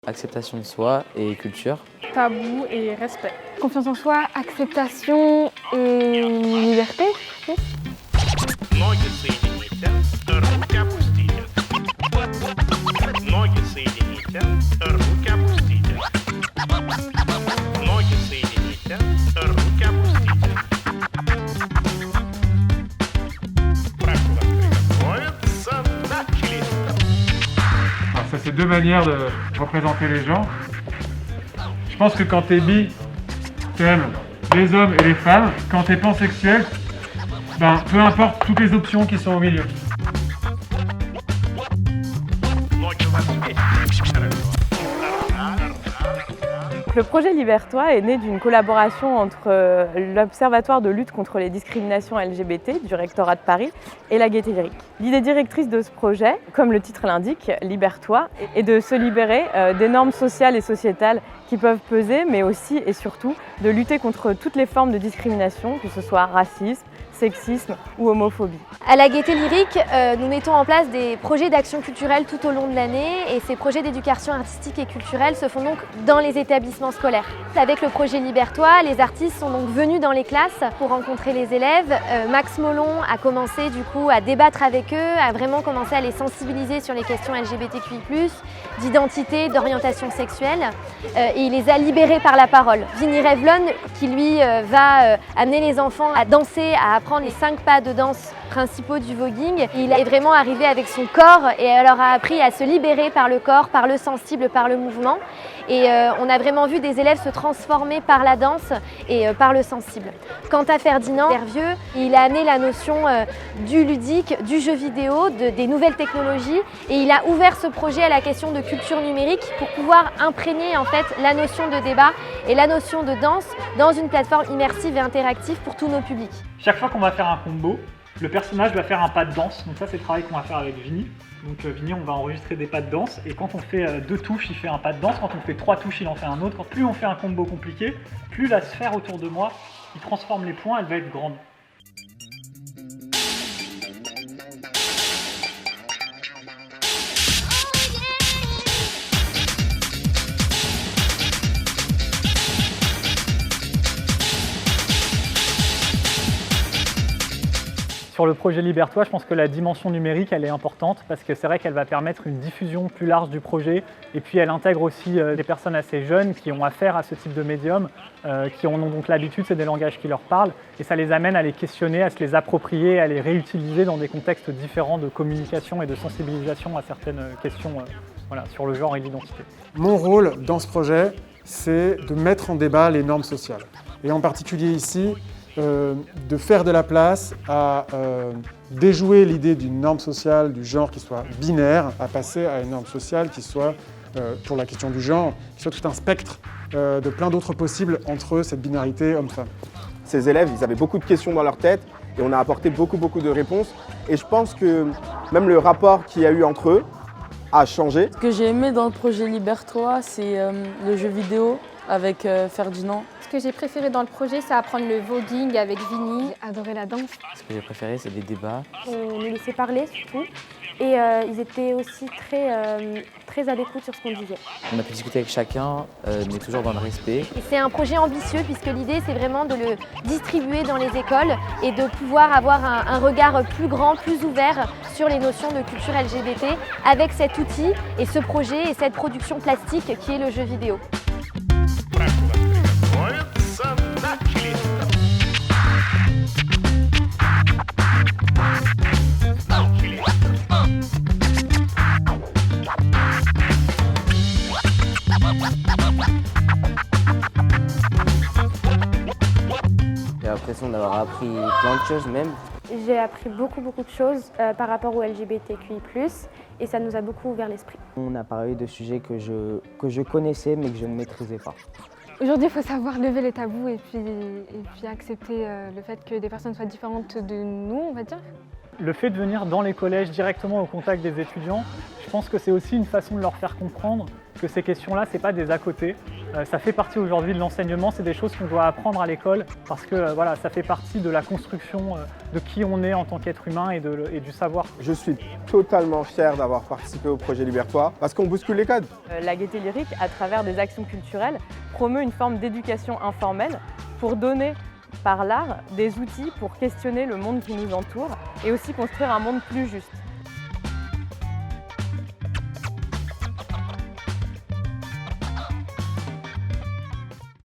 Acceptation de soi et culture. Tabou et respect. Confiance en soi, acceptation et liberté, je pense. Ноги соедините, руки опустите. Ноги соедините, руки опустите. Ноги соедините, руки опустите. Прошу вас приготовиться, начали. Alors ça, c'est deux manières de représenter les gens. Je pense que quand t'es bi, t'aimes les hommes et les femmes. Quand t'es pansexuel, peu importe toutes les options qui sont au milieu. Ноги у вас вместе. Le projet Libère-toi est né d'une collaboration entre l'Observatoire de lutte contre les discriminations LGBT du rectorat de Paris et la Gaîté Lyrique. L'idée directrice de ce projet, comme le titre l'indique, Libère-toi, est de se libérer des normes sociales et sociétales qui peuvent peser, mais aussi et surtout de lutter contre toutes les formes de discrimination, que ce soit racisme, sexisme ou homophobie. À la Gaîté Lyrique, nous mettons en place des projets d'action culturelle tout au long de l'année et ces projets d'éducation artistique et culturelle se font donc dans les établissements scolaires. Avec le projet Libère-toi, les artistes sont donc venus dans les classes pour rencontrer les élèves. Max Molon a commencé du coup à débattre avec eux, à vraiment commencer à les sensibiliser sur les questions LGBTQI+, d'identité, d'orientation sexuelle et il les a libérés par la parole. Vinny Revlon qui lui va amener les enfants à danser, à apprendre les 5 pas de danse principaux du voguing. Il est vraiment arrivé avec son corps et leur a appris à se libérer par le corps, par le sensible, par le mouvement. Et on a vraiment vu des élèves se transformer par la danse et par le sensible. Quant à Ferdinand Hervieux, il a amené la notion du ludique, du jeu vidéo, des nouvelles technologies et il a ouvert ce projet à la question de culture numérique pour pouvoir imprégner en fait la notion de débat et la notion de danse dans une plateforme immersive et interactive pour tous nos publics. Chaque fois qu'on va faire un combo, le personnage va faire un pas de danse. Donc ça, c'est le travail qu'on va faire avec Vinny. Donc Vinny, on va enregistrer des pas de danse. Et quand on fait 2 touches, il fait un pas de danse. Quand on fait 3 touches, il en fait un autre. Plus on fait un combo compliqué, plus la sphère autour de moi, qui transforme les points, elle va être grande. Sur le projet Libère-toi, je pense que la dimension numérique, elle est importante parce que c'est vrai qu'elle va permettre une diffusion plus large du projet et puis elle intègre aussi des personnes assez jeunes qui ont affaire à ce type de médium, qui en ont donc l'habitude, c'est des langages qui leur parlent et ça les amène à les questionner, à se les approprier, à les réutiliser dans des contextes différents de communication et de sensibilisation à certaines questions sur le genre et l'identité. Mon rôle dans ce projet, c'est de mettre en débat les normes sociales et en particulier ici, de faire de la place à déjouer l'idée d'une norme sociale du genre qui soit binaire, à passer à une norme sociale qui soit, pour la question du genre, qui soit tout un spectre de plein d'autres possibles entre cette binarité homme-femme. Ces élèves, ils avaient beaucoup de questions dans leur tête et on a apporté beaucoup de réponses. Et je pense que même le rapport qu'il y a eu entre eux a changé. Ce que j'ai aimé dans le projet Libère-toi, c'est le jeu vidéo avec Ferdinand. Ce que j'ai préféré dans le projet, c'est apprendre le voguing avec Vinny. J'ai adoré la danse. Ce que j'ai préféré, c'est des débats. On nous laissait parler surtout et ils étaient aussi très à l'écoute sur ce qu'on disait. On a pu discuter avec chacun, mais toujours dans le respect. Et c'est un projet ambitieux puisque l'idée c'est vraiment de le distribuer dans les écoles et de pouvoir avoir un regard plus grand, plus ouvert sur les notions de culture LGBT avec cet outil et ce projet et cette production plastique qui est le jeu vidéo. Прошу вас приготовиться, начали. Начали. J'ai l'impression d'avoir appris plein de choses même. J'ai appris beaucoup de choses par rapport au LGBTQI+, et ça nous a beaucoup ouvert l'esprit. On a parlé de sujets que je connaissais mais que je ne maîtrisais pas. Aujourd'hui, il faut savoir lever les tabous et puis accepter le fait que des personnes soient différentes de nous, on va dire. Le fait de venir dans les collèges directement au contact des étudiants, je pense que c'est aussi une façon de leur faire comprendre que ces questions-là, ce n'est pas des à côté, Ça fait partie aujourd'hui de l'enseignement, c'est des choses qu'on doit apprendre à l'école parce que voilà, ça fait partie de la construction de qui on est en tant qu'être humain et du savoir. Je suis totalement fier d'avoir participé au projet Libertois parce qu'on bouscule les codes. La Gaîté Lyrique, à travers des actions culturelles, promeut une forme d'éducation informelle pour donner par l'art des outils pour questionner le monde qui nous entoure et aussi construire un monde plus juste.